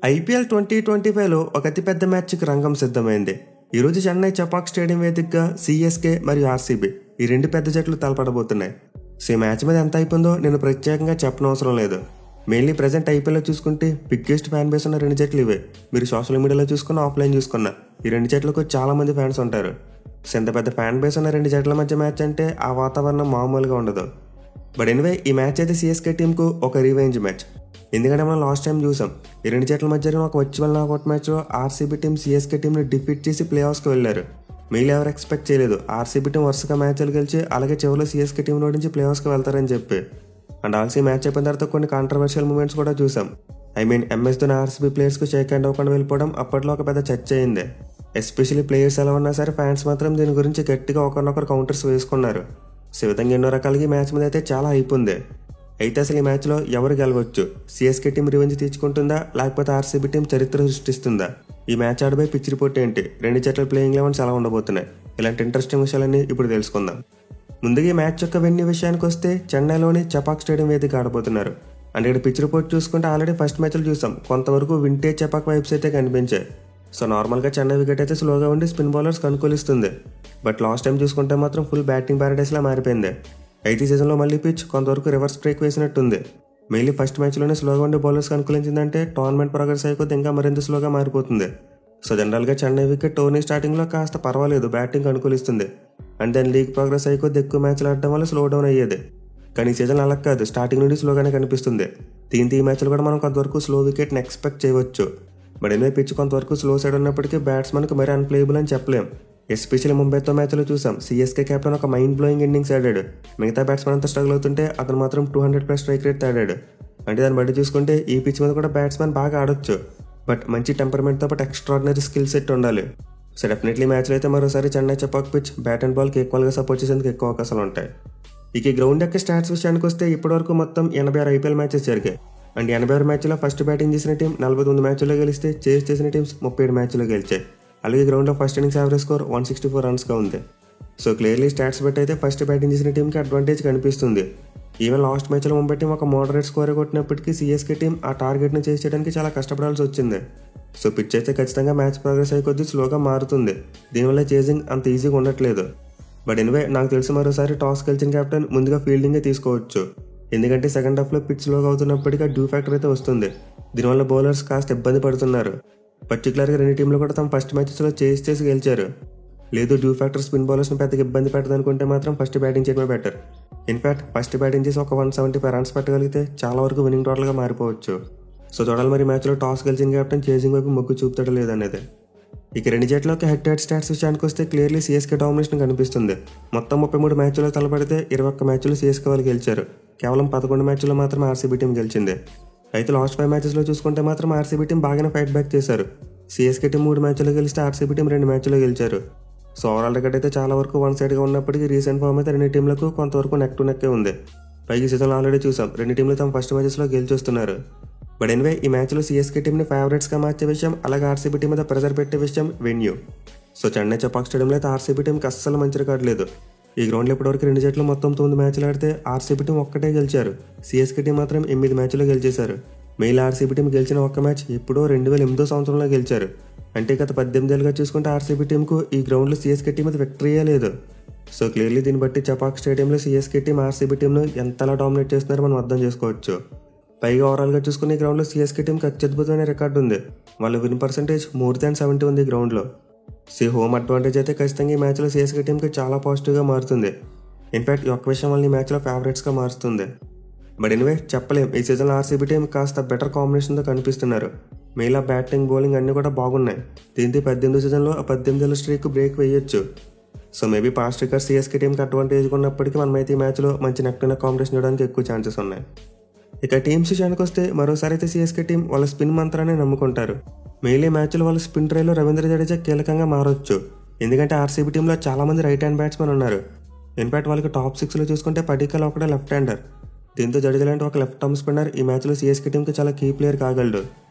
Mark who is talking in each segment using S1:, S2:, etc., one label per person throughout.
S1: IPL 2025లో ఒక అతిపెద్ద మ్యాచ్కి రంగం సిద్ధమైంది. ఈరోజు చెన్నై చపాక్ స్టేడియం వేదికగా సిఎస్కే మరియు ఆర్సీబీ ఈ రెండు పెద్ద జట్లు తలపడబోతున్నాయి. సో ఈ మ్యాచ్ మీద ఎంత అయిపోయిందో నేను ప్రత్యేకంగా చెప్పనవసరం లేదు. మెయిన్లీ ప్రజెంట్ ఐపీఎల్లో చూసుకుంటే బిగ్గెస్ట్ ఫ్యాన్ బేస్ ఉన్న రెండు జట్లు ఇవే. మీరు సోషల్ మీడియాలో చూసుకున్న, ఆఫ్లైన్ చూసుకున్న ఈ రెండు జట్లకు చాలా మంది ఫ్యాన్స్ ఉంటారు. సో ఎంత పెద్ద ఫ్యాన్ బేస్ ఉన్న రెండు జట్ల మధ్య మ్యాచ్ అంటే ఆ వాతావరణం మామూలుగా ఉండదు. బట్ ఎనివే ఈ మ్యాచ్ అయితే సిఎస్కే టీంకు ఒక రివెంజ్ మ్యాచ్. ఎందుకంటే మనం లాస్ట్ టైం చూసాం ఈ రెండు జట్ల మధ్య ఒక వర్చువల్ నాకౌట్ మ్యాచ్లో ఆర్సీబీ టీం సిఎస్కే టీంని డిఫీట్ చేసి ప్లే ఆఫ్స్కి వెళ్లారు. మీలు ఎవరు ఎక్స్పెక్ట్ చేయలేదు ఆర్సీబీ టీం వరుసగా మ్యాచ్లు గెలిచి అలాగే చివరిలో సిఎస్కే టీం నుంచి ప్లే ఆఫ్స్కి వెళ్తారని చెప్పి. అండ్ ఆల్సీ మ్యాచ్ అయిపోయిన తర్వాత కొన్ని కాంట్రవర్షియల్ మూమెంట్స్ కూడా చూసాం. ఎంఎస్ ధోని ఆర్సీబీ ప్లేయర్స్కి షేక్ హ్యాండ్ అవ్వకుండా వెళ్ళిపోవడం అప్పట్లో ఒక పెద్ద చర్చ అయింది. ఎస్పెషల్లీ ప్లేయర్స్ ఎలా ఉన్నా సరే ఫ్యాన్స్ మాత్రం దీని గురించి గట్టిగా ఒకరినొకరు కౌంటర్స్ వేసుకున్నారు. సో ఈ విధంగా ఎన్నో రకాలుగా ఈ మ్యాచ్ మీద అయితే చాలా అయిపోయింది. అయితే అసలు ఈ మ్యాచ్లో ఎవరు గెలవచ్చు? సిఎస్కే టీం రివెంజ్ తీర్చుకుంటుందా, లేకపోతే ఆర్సీబీ టీం చరిత్ర సృష్టిస్తుందా? ఈ మ్యాచ్ ఆడబోయే పిచ్ రిపోర్ట్ ఏంటి? రెండు జట్ల ప్లేయింగ్ లెవెన్స్ ఎలా ఉండబోతున్నాయి? ఇలాంటి ఇంట్రెస్టింగ్ విషయాలన్నీ ఇప్పుడు తెలుసుకుందాం. ముందుగా ఈ మ్యాచ్ యొక్క వెన్యూ విషయానికి వస్తే చెన్నైలోని చపాక్ స్టేడియం వేదిక ఆడబోతున్నారు. అంటే ఇక్కడ పిచ్ రిపోర్ట్ చూసుకుంటే ఆల్రెడీ ఫస్ట్ మ్యాచ్లు చూసాం, కొంతవరకు వింటేజ్ చపాక్ వైబ్స్ అయితే కనిపించాయి. సో నార్మల్గా చెన్నై వికెట్ అయితే స్లోగా ఉండి స్పిన్ బౌలర్స్ అనుకూలిస్తుంది. బట్ లాస్ట్ టైం చూసుకుంటే మాత్రం ఫుల్ బ్యాటింగ్ ప్యారడైస్లా మారిపోయింది. అయితే ఈ సీజన్లో మళ్ళీ పిచ్ కొంతవరకు రివర్స్ బ్రేక్ వేసినట్టుంది. మెయిన్లీ ఫస్ట్ మ్యాచ్లోనే స్లోగా ఉండే బౌలర్స్ అనుకూలించిందంటే టోర్నమెంట్ ప్రోగ్రెస్ అయిపోతే ఇంకా మరింత స్లోగా మారిపోతుంది. సో జనరల్గా చెన్నై వికెట్ టోర్నీ స్టార్టింగ్లో కాస్త పర్వాలేదు, బ్యాటింగ్ అనుకూలిస్తుంది. అండ్ దాని లీగ్ ప్రోగ్రెస్ అయిపోతే ఎక్కువ మ్యాచ్లు ఆడడం వల్ల స్లో డౌన్ అయ్యేది. కానీ ఈ సీజన్ అలా కాదు, స్టార్టింగ్ నుండి స్లోగానే కనిపిస్తుంది. దీంతో ఈ మ్యాచ్లో కూడా మనం కొంతవరకు స్లో వికెట్ని ఎక్స్పెక్ట్ చేయవచ్చు. బట్ ఎనివే పిచ్ కొంతవరకు స్లో సైడ్ ఉన్నప్పటికీ బ్యాట్స్మెన్కి మరీ అన్ప్లేయబుల్ అని చెప్పలేం. ఎస్పెషల్లీ ముంబైతో మ్యాచ్లో చూసాం సిఎస్కే కెప్టెన్ ఒక మైండ్ బ్లోయింగ్ ఇన్నింగ్స్ ఆడాడు. మిగతా బ్యాట్స్మెన్ అంతా స్ట్రగుల్ అవుతుంటే అతను మాత్రం 200+ స్ట్రైక్ రేట్ ఆడాడు. అంటే దాన్ని బట్టి చూసుకుంటే ఈ పిచ్ మీద కూడా బ్యాట్స్మెన్ బాగా ఆడొచ్చు. బట్ మంచి టెంపర్మెంట్తో పాటు ఎక్స్ట్రాడినరీ స్కిల్ సెట్ ఉండాలి. సో డెఫినెట్లీ మ్యాచ్లో అయితే మరోసారి Chennai Chepauk pitch bat and బాల్కి ఈక్వల్గా సపోర్ట్ చేసేందుకు ఎక్కువ అవకాశాలు ఉంటాయి. ఇక ఈ గ్రౌండ్ యొక్క స్టాట్స్ విషయానికి వస్తే ఇప్పటివరకు మొత్తం 86 ఐపీఎల్ మ్యాచెస్ జరిగాయి. అండ్ 86 మ్యాచ్లో ఫస్ట్ బ్యాటింగ్ చేసిన టీం 49 మ్యాచ్ల్లో గెలిస్తే చేస్ చేసిన టీమ్స్ 37 మ్యాచ్లో గెలిచాయి. అలాగే గ్రౌండ్లో ఫస్ట్ ఇన్నింగ్స్ యావరేజ్ స్కోర్ 164 రన్స్గా ఉంది. సో క్లియర్లీ స్టాట్స్ బట్టి అయితే ఫస్ట్ బ్యాటింగ్ చేసిన టీంకి అడ్వాంటేజ్ కనిపిస్తుంది. ఈవెన్ లాస్ట్ మ్యాచ్లో ముంబై టీం ఒక మోడరేట్ స్కోర్ కొట్టినప్పటికీ సిఎస్కే టీం ఆ టార్గెట్ని చేసి చేయడానికి చాలా కష్టపడాల్సి వచ్చింది. సో పిచ్ అయితే ఖచ్చితంగా మ్యాచ్ ప్రోగ్రెస్ అయ్యే కొద్దీ స్లోగా మారుతుంది. దీనివల్ల చేజింగ్ అంత ఈజీగా ఉండట్లేదు. బట్ ఎనివే నాకు తెలిసి మరోసారి టాస్ గెలిచిన కెప్టెన్ ముందుగా ఫీల్డింగే తీసుకోవచ్చు. ఎందుకంటే సెకండ్ హాఫ్లో పిచ్ స్లోగా అవుతున్నప్పటికీ డ్యూ ఫ్యాక్టర్ అయితే వస్తుంది. దీనివల్ల బౌలర్స్ కాస్త ఇబ్బంది పడుతున్నారు. పర్టికులర్గా రెండు టీంలు కూడా తమ ఫస్ట్ మ్యాచెస్లో చేసి గెలిచారు. లేదు డ్యూ ఫ్యాక్టర్ స్పిన్ బౌలర్స్ని పెద్దగా ఇబ్బంది పెట్టదనుకుంటే మాత్రం ఫస్ట్ బ్యాటింగ్ చేయడమే బెటర్. ఇన్ఫ్యాక్ట్ ఫస్ట్ బ్యాటింగ్ చేసి ఒక 175 రన్స్ పెట్టగలిగితే చాలా వరకు విన్నింగ్ టోటల్గా మారిపోవచ్చు. సో చూడాలి మరి మ్యాచ్లో టాస్ గెలిచిన కెప్టెన్ చేజింగ్ వైపు మొగ్గు చూపుతాడో లేదనేది. ఇక రెండు జట్లకి హెడ్ టు హెడ్ స్టాట్స్ విషయానికి వస్తే క్లియర్లీ సిఎస్కే డామినేషన్ కనిపిస్తుంది. మొత్తం 33 మ్యాచ్ల్లో తలపడితే 21 మ్యాచ్లు సిఎస్కే వాళ్ళు గెలిచారు. కేవలం 11 మ్యాచ్ల్లో మాత్రం ఆర్సీబీ టీం గెలిచింది. అయితే లాస్ట్ 5 మ్యాచెస్లో చూసుకుంటే మాత్రం ఆర్సీబీ టీం బాగానే ఫైట్ బ్యాక్ చేశారు. సిఎస్కే టీం 3 మ్యాచ్లో గెలిస్తే ఆర్సీబీ టీం 2 మ్యాచ్లో గెలిచారు. సో ఓవరాల్ రికార్డ్ అయితే చాలా వరకు వన్ సైడ్గా ఉన్నప్పటికీ రీసెంట్ ఫామ్ అయితే రెండు టీంలకు కొంతవరకు నెక్ టు నెక్కే ఉంది. పైకి సీజన్ ఆల్రెడీ చూసాం రెండు టీంలు తమ ఫస్ట్ మ్యాచెస్లో గెలిచి వస్తున్నారు. బట్ ఎనివే ఈ మ్యాచ్లో సిఎస్కే టీంని ఫేవరెట్స్గా మార్చే విషయం, అలాగే ఆర్సీబీ టీం మీద ప్రెజర్ పెట్టే విషయం వెన్యూ. సో చెన్నై చపాక్ స్టేడియంలో అయితే ఆర్సీబీ టీంకి అస్సలు మంచి రికార్డు లేదు. ఈ గ్రౌండ్లో ఇప్పటివరకు రెండు జట్లు మొత్తం 9 మ్యాచ్లు ఆడితే ఆర్సీబీ టీం ఒక్కటే గెలిచారు. సిఎస్కే టీం మాత్రం 8 మ్యాచ్లో గెలిచేశారు. మెయిల్ ఆర్సీబీ టీం గెలిచిన ఒక్క మ్యాచ్ ఎప్పుడో 2008 సంవత్సరంలో గెలిచారు. అంటే గత 18 ఏళ్ళుగా చూసుకుంటే ఆర్సీబీ టీంకు ఈ గ్రౌండ్లో సిఎస్కే టీం మీద విక్టరీయే లేదు. సో క్లియర్లీ దీన్ని బట్టి చపాక్ స్టేడియంలో సిఎస్కే టీం ఆర్సీబీ టీంను ఎంతలా డామినేట్ చేస్తున్నారో మనం అర్థం చేసుకోవచ్చు. పైగా ఓవరాల్గా చూసుకుని ఈ గ్రౌండ్లో సిఎస్కే టీంకి అత్యద్భుతమైన రికార్డు ఉంది. వాళ్ళ విన్ పర్సెంటేజ్ మోర్ దాన్ 70 ఉంది ఈ గ్రౌండ్లో. హోమ్ అడ్వాంటేజ్ అయితే ఖచ్చితంగా ఈ మ్యాచ్లో సిఎస్కే టీంకి చాలా పాజిటివ్గా మారుతుంది. ఇన్ఫ్యాక్ట్ ఈ ఒక్క విషయం వల్ల ఈ మ్యాచ్లో ఫేవరెట్స్గా మారుస్తుంది. బట్ ఎనివే చెప్పలేం, ఈ సీజన్లో ఆర్సీబీ టీం కాస్త బెటర్ కాంబినేషన్తో కనిపిస్తున్నారు. మెయిన్ బ్యాటింగ్ బౌలింగ్ అన్నీ కూడా బాగున్నాయి. దీంతో 18 సీజన్లో 18 ఏళ్ళ స్ట్రీక్ బ్రేక్ వేయొచ్చు. So maybe past record CSK టీంకి అడ్వాంటేజ్ ఉన్నప్పటికీ మనమైతే ఈ మ్యాచ్లో మంచి నెక్ టు నెక్ కాంపిటీషన్ ఇవ్వడానికి ఎక్కువ ఛాన్సెస్ ఉన్నాయి. ఇక టీమ్స్ విషయానికి వస్తే మరోసారి అయితే సిఎస్కే టీం వాళ్ళ స్పిన్ మంత్రాన్ని నమ్ముకుంటారు. మెయిన్లీ మ్యాచ్లో వాళ్ళ స్పిన్ ట్రైలో రవీంద్ర జడేజా కీలకంగా మారొచ్చు. ఎందుకంటే ఆర్సీబీ టీంలో చాలామంది రైట్ హ్యాండ్ బ్యాట్స్మెన్ ఉన్నారు. ఇన్ఫాక్ట్ వాళ్ళకి టాప్ 6లో చూసుకుంటే పడికల్ ఒకటే లెఫ్ట్ హ్యాండర్. దీంతో జడేజా లాంటి ఒక లెఫ్ట్ ఆర్మ్ స్పిన్నర్ ఈ మ్యాచ్లో సిఎస్కే టీంకి చాలా కీ ప్లేయర్ కాగలడు.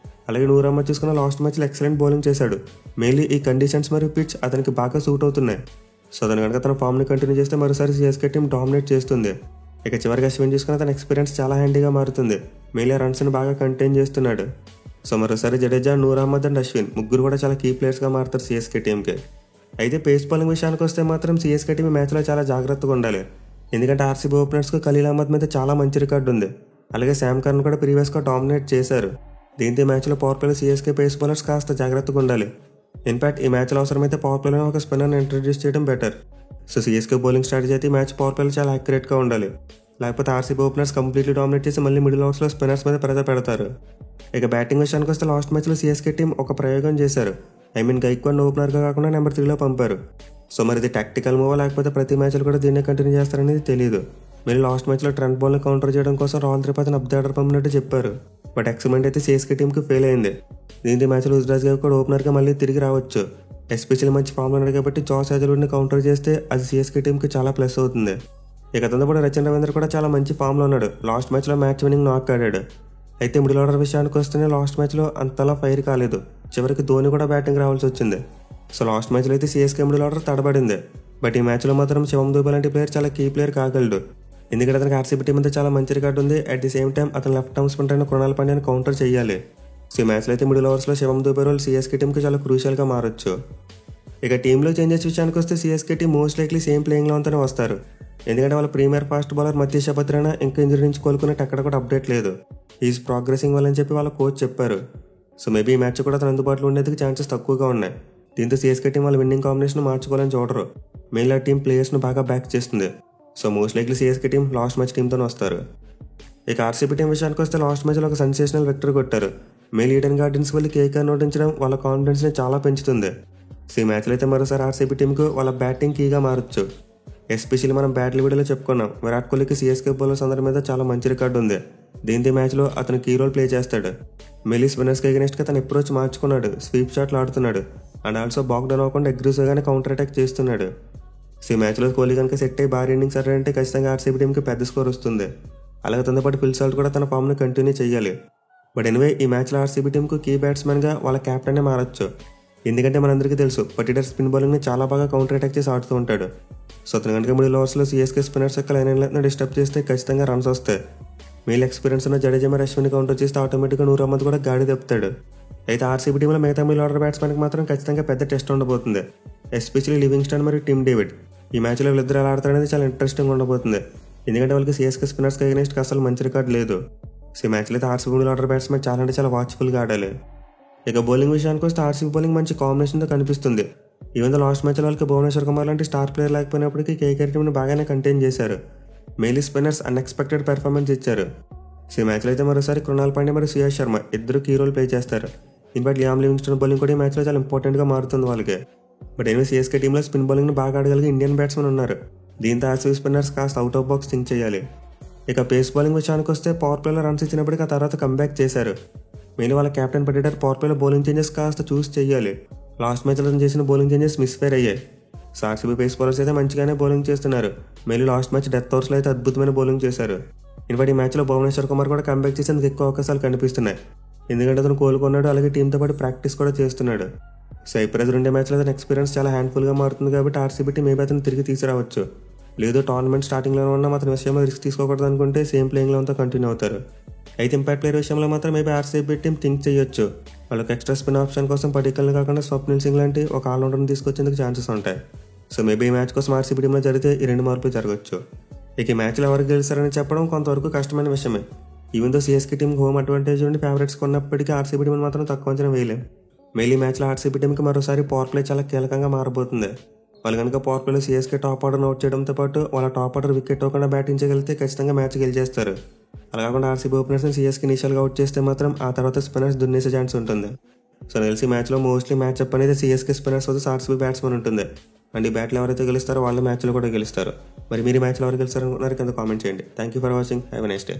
S1: అలాగే నూర్ అహ్మద్ చూసుకున్న లాస్ట్ మ్యాచ్లో ఎక్సలెంట్ బౌలింగ్ చేశాడు. మెయిన్లీ ఈ కండిషన్స్ మరియు పిచ్ అతనికి బాగా సూట్ అవుతున్నాయి. సో అతను కనుక తన ఫామ్ని కంటిన్యూ చేస్తే మరోసారి సిఎస్కే టీం డామినేట్ చేస్తుంది. ఇక చివరిగా అశ్విన్ చూసుకున్న తన ఎక్స్పీరియన్స్ చాలా హ్యాండీగా మారుతుంది. మెయిన్లీ రన్స్ని బాగా కంటైన్ చేస్తున్నాడు. సో మరోసారి జడేజా, నూర్ అహ్మద్ అండ్ అశ్విన్ ముగ్గురు కూడా చాలా కీ ప్లేయర్స్గా మారుతారు సిఎస్కే టీంకి. అయితే పేస్ బౌలింగ్ విషయానికి వస్తే మాత్రం సిఎస్కే టీం మ్యాచ్లో చాలా జాగ్రత్తగా ఉండాలి. ఎందుకంటే ఆర్సీబీ ఓపెనర్స్కు ఖలీల్ అహ్మద్ మీద చాలా మంచి రికార్డు ఉంది. అలాగే శామ్ కర్న్ కూడా ప్రీవియస్గా డామినేట్ చేశారు. దీంతో ఈ మ్యాచ్లో పవర్ ప్లేలో సిఎస్కే పేస్ బౌలర్స్ కాస్త జాగ్రత్తగా ఉండాలి. ఇన్ఫాక్ట్ ఈ మ్యాచ్లో అవసరమైతే పవర్ ప్లేలో ఒక స్పిన్నర్ని ఇంట్రడ్యూస్ చేయడం better. So CSK bowling strategy అయితే ఈ మ్యాచ్ పవర్ ప్లేలో చాలా యాక్యురేట్గా ఉండాలి. లేకపోతే ఆర్సీబీ ఓపెనర్స్ కంప్లీట్లీ డామినేట్ చేసి మళ్ళీ మిడిల్ ఓవర్స్లో స్పిన్నర్స్ మీద ప్రెజర్ పెడతారు. ఇక బ్యాటింగ్ విషయానికి వస్తే లాస్ట్ మ్యాచ్లో సిఎస్కే టీం ఒక ప్రయోగం చేశారు. గైక్వాడ్ ఓపెనర్గా కాకుండా నెంబర్ 3లో పంపారు. సో మరి ఇది టాక్టికల్ మూవా లేకపోతే ప్రతి మ్యాచ్లో కూడా దీన్నే కంటిన్యూ చేస్తారనేది తెలియదు. మీరు లాస్ట్ మ్యాచ్లో ట్రెంట్ బౌల్ని కౌంటర్ చేయడం కోసం రాహుల్ త్రిపాఠిని అప్ ది ఆర్డర్ పంపినట్టు చెప్పారు. బట్ ఎక్స్పెరిమెంట్ అయితే సిఎస్కే టీంకి ఫెయిల్ అయింది. దీంతో మ్యాచ్లో రుతురాజ్ గైక్వాడ్ ఓపెనర్గా మళ్ళీ తిరిగి రావచ్చు. ఎస్పెషల్లీ మంచి ఫామ్లో ఉన్నాడు కాబట్టి జాస్ హేజల్వుడ్ని కౌంటర్ చేస్తే అది సిఎస్కే టీంకి చాలా ప్లస్ అవుతుంది. ఇక అతనితో పాటు రచన్ రవీంద్ర కూడా చాలా మంచి ఫామ్లో ఉన్నాడు. లాస్ట్ మ్యాచ్లో మ్యాచ్ విన్నింగ్ నాక్ ఆడాడు. అయితే మిడిల్ ఆర్డర్ విషయానికి వస్తేనే లాస్ట్ మ్యాచ్లో అంతలా ఫైర్ కాలేదు. చివరికి ధోని కూడా బ్యాటింగ్ రావాల్సి వచ్చింది. సో లాస్ట్ మ్యాచ్లో అయితే సిఎస్కే మిడిల్ ఆర్డర్ తడబడింది. బట్ ఈ మ్యాచ్లో మాత్రం శివం దూబే లాంటి ప్లేయర్ చాలా కీ ప్లేయర్ కాగలడు. ఎందుకంటే అతనికి ఆర్సీబీ టీం అంతా చాలా మంచి రికార్డు ఉంది. అట్ ది సేమ్ టైం అతను లెఫ్ట్ ఆర్మ్ స్పిన్నర్ అయిన కృణాల్ పాండ్యాని కౌంటర్ చేయాలి. సో ఈ మ్యాచ్లో అయితే మిడిల్ ఓవర్స్లో శివం దూబే రోల్ సిఎస్కే టీంకి చాలా క్రూషియల్గా మారొచ్చు. ఇక టీంలో చేంజెస్ విషయానికి వస్తే CSK team most likely same playing లెవెన్తోనే వస్తారు. ఎందుకంటే వాళ్ళ premier fast bowler Matheesha Pathirana ఇంకా ఇంజరీ నుంచి కోలుకున్నట్టు ఎక్కడ కూడా అప్డేట్ లేదు. ఈజ్ ప్రోగ్రెసింగ్ వెల్ అని చెప్పి వాళ్ళ కోచ్ చెప్పారు. సో మేబీ ఈ మ్యాచ్ కూడా అతను అందుబాటులో ఉండేందుకు ఛాన్సెస్ తక్కువగా ఉన్నాయి. దీంతో సిఎస్కే టీం వాళ్ళ విన్నింగ్ కాంబినేషన్ మార్చుకోవాలని చూడరు. మెయిన్గా టీం ప్లేయర్స్ను బాగా బ్యాక్ చేస్తుంది. So most likely CSK team last match టీంతోనే వస్తారు. ఇక ఆర్సీబీ టీం విషయానికి వస్తే లాస్ట్ మ్యాచ్లో ఒక సెన్సేషనల్ విక్టరీ కొట్టారు. మెయిల్ ఈడెన్ గార్డెన్స్ వెళ్ళి కేకేఆర్ ఓడించడం వాళ్ళ కాన్ఫిడెన్స్ని చాలా పెంచుతుంది. సో ఈ మ్యాచ్లో అయితే మరోసారి ఆర్సీబీ టీంకు వాళ్ళ బ్యాటింగ్ కీగా మారచ్చు. ఎస్పెషల్లీ మనం బ్యాటిల్ వీడియోలో చెప్పుకున్నాం, విరాట్ కోహ్లీకి సిఎస్కే బౌలర్స్ అందరి మీద చాలా మంచి రికార్డు ఉంది. దీంతో మ్యాచ్లో అతను కీ రోల్ ప్లే చేస్తాడు. మెయిలీ స్పిన్నర్స్కి అగెనిస్ట్గా తన అప్రోచ్ మార్చుకున్నాడు. స్వీప్ షాట్లు ఆడుతున్నాడు. అండ్ ఆల్సో బాక్ డౌన్ అవ్వకుండా అగ్రెసివ్గానే కౌంటర్ అటాక్ చేస్తున్నాడు. సో ఈ మ్యాచ్లో కోహ్లీ కనుక సెట్ అయ్యి భారీ ఇన్నింగ్స్ ఆడారంటే ఖచ్చితంగా ఆర్సీబీ టీంకి పెద్ద స్కోర్ వస్తుంది. అలాగే తనతో పాటు ఫిల్ సాల్ట్ కూడా తన ఫామ్ను కంటిన్యూ చేయాలి. బట్ ఎనివే ఈ మ్యాచ్లో ఆర్సీబీ టీంకు కీ బ్యాట్స్మెన్గా వాళ్ళ కెప్టెన్నే మారచ్చు. ఎందుకంటే మనందరికీ తెలుసు పటిటర్ స్పిన్ బౌలింగ్ని చాలా బాగా కౌంటర్ అటాక్ చేసి ఆడుతూ ఉంటాడు. సో అతను కనుక మిడిల్ ఓవర్స్లో సిఎస్కే స్పిన్నర్స్ యొక్క లైన్ డిస్టర్బ్ చేస్తే ఖచ్చితంగా రన్స్ వస్తాయి. మెయిల్ ఎక్స్పీరియన్స్ ఉన్న జడేజా మరి అశ్విన్ కౌంటర్ చేస్తే ఆటోమేటిక్గా నూర్ అహ్మద్ కూడా గాడి తెప్పుతాడు. అయితే ఆర్సీబీ టీంలో మిగతా మిడిల్ ఆర్డర్ బ్యాట్స్మెన్కి మాత్రం ఖచ్చితంగా పెద్ద టెస్ట్ ఉండబోతుంది. ఎస్పెషల్లీ లివింగ్స్టన్ మరియు టిమ్ డేవిడ్. ఈ మ్యాచ్లో వీళ్ళిద్దరు ఎలా ఆడతారనేది చాలా ఇంట్రెస్టింగ్ ఉండబోతుంది. ఎందుకంటే వాళ్ళకి సిఎస్కే స్పిన్నర్స్కి అగెనిస్ట్ అసలు మంచి రికార్డు లేదు. సో ఈ మ్యాచ్లో అయితే ఆర్సీబీ మిడిల్ ఆర్డర్ బ్యాట్స్మెన్ చాలా అంటే చాలా వాచ్ఫుల్గా ఆడాలి. ఇక బౌలింగ్ విషయానికి వస్తే ఆర్సీబీ బౌలింగ్ మంచి కాంబినేషన్తో కనిపిస్తుంది. ఈవెన్ లాస్ట్ మ్యాచ్లో వాళ్ళకి భువనేశ్వర్ కుమార్ లాంటి స్టార్ ప్లేయర్ లేకపోయినప్పటికీ కేకేఆర్ టీంని బాగానే కంటైన్ చేశారు. మెయిలీ స్పిన్నర్స్ అన్ఎక్స్పెక్టెడ్ పెర్ఫార్మెన్స్ ఇచ్చారు. సో ఈ మ్యాచ్లో అయితే మరోసారి కృణాల్ పాండ్యా మరియు సుయాష్ శర్మ ఇద్దరు కీ రోల్ ప్లే చేస్తారు. ఇన్ఫాక్ట్ లియామ్ లివింగ్స్టన్ బౌలింగ్ కూడా ఈ మ్యాచ్లో చాలా ఇంపార్టెంట్గా మారుతుంది వాళ్ళకి. బట్ ఎనివే సిఎస్కే టీంలో స్పిన్ బౌలింగ్ని బాగా ఆడగలిగే ఇండియన్ బ్యాట్స్మెన్ ఉన్నారు. దీంతో ఆర్సీబీ స్పిన్నర్స్ కాస్త అవుట్ ఆఫ్ బాక్స్ థింక్ చేయాలి. ఇక పేస్ బౌలింగ్ విషయానికి వస్తే పవర్ ప్లేలో రన్స్ ఇచ్చినప్పటికీ ఆ తర్వాత కంబ్యాక్ చేశారు. మెయిన్ వాళ్ళ కెప్టెన్ పటిటర్ పవర్ ప్లేలో బౌలింగ్ చేంజెస్ కాస్త చూస్ చేయాలి. లాస్ట్ మ్యాచ్లో చేసిన బౌలింగ్ చేంజెస్ మిస్ఫైర్ అయ్యాయి. సో ఆర్సీబీ పేస్ బౌలర్స్ అయితే మంచిగానే బౌలింగ్ చేస్తున్నారు. మెయిన్ లాస్ట్ మ్యాచ్ డెత్ ఓవర్స్లో అయితే అద్భుతమైన బౌలింగ్ చేశారు. ఇన్ఫాక్ట్ ఈ మ్యాచ్లో భువనేశ్వర్ కుమార్ కూడా కంబ్యాక్ చేసేందుకు ఎక్కువ అవకాశాలు కనిపిస్తున్నాయి. ఎందుకంటే అతను కోలుకున్నాడు, అలాగే టీంతో పాటు ప్రాక్టీస్ కూడా చేస్తున్నాడు. సో ఇప్పుడు రెండే మ్యాచ్లో అతని ఎక్స్పీరియన్స్ చాలా హ్యాండ్ఫుల్గా మారుతుంది కాబట్టి ఆర్సీబీ టీం మేబీ అతను తిరిగి తీసుకురావచ్చు. లేదు టోర్నమెంట్ స్టార్టింగ్లోనే ఉన్న అతని విషయంలో రిస్క్ తీసుకోకూడదు అనుకుంటే సేమ్ ప్లేయింగ్లో అంతా కంటిన్యూ అవుతారు. అయితే ఇంపాక్ట్ ప్లేయర్ విషయంలో మాత్రం మేబీ ఆర్సీబీ టీం థింక్ చేయొచ్చు. వాళ్ళకి ఎక్స్ట్రా స్పిన్ ఆప్షన్ కోసం పర్టికులర్గా కాకుండా స్వప్నిల్ సింగ్ లాంటి ఒక ఆల్రౌండర్ని తీసుకొచ్చేందుకు ఛాన్సెస్ ఉంటాయి. సో మేబీ ఈ మ్యాచ్ కోసం ఆర్సీబీ టీంలో జరిగితే ఈ 2 మార్పులు జరగవచ్చు. ఇక ఈ మ్యాచ్లో ఎవరికి గెలుస్తారని చెప్పడం కొంతవరకు కష్టమైన విషయమే. Even though CSK team home advantage నుండి ఫేవరెట్స్ కొన్నప్పటికీ ఆర్సీబీ టీం మాత్రం తక్కువ అంచనా వేయలేం. మెయిలీ మ్యాచ్లో ఆర్సీబీ టీంకి మరోసారి పవర్ ప్లే చాలా కీలకంగా మారబోతుంది. వాళ్ళు కనుక పవర్ ప్లేలో సిఎస్కే టాప్ ఆర్డర్ అవుట్ చేయడంతో పాటు వాళ్ళ టాప్ ఆర్డర్ వికెట్ అవ్వకుండా బ్యాటింగ్ చేయగలిగితే ఖచ్చితంగా మ్యాచ్ గెలిచేస్తారు. అలా కాకుండా ఆర్సీబీ ఓపెనర్స్ని సిఎస్కే ఇనిషియల్గా అవుట్ చేస్తే మాత్రం ఆ తర్వాత స్పిన్నర్స్ దున్నేసే ఛాన్స్ ఉంటుంది. సో తెలిసి మ్యాచ్లో మోస్ట్లీ మ్యాచ్అప్ అనేది సిఎస్కే స్పిన్నర్స్ వద్ద ఆర్సీబీ బ్యాట్స్మెన్ ఉంటుంది. అండ్ ఈ బ్యాట్లు ఎవరైతే గెలుస్తారో వాళ్ళ మ్యాచ్లో కూడా గెలుస్తారు. మరి మీరు మ్యాచ్లో ఎవరు గెలుస్తారనుకున్నారు కింద కామెంట్ చేయండి. Thank you for watching. Have a nice day.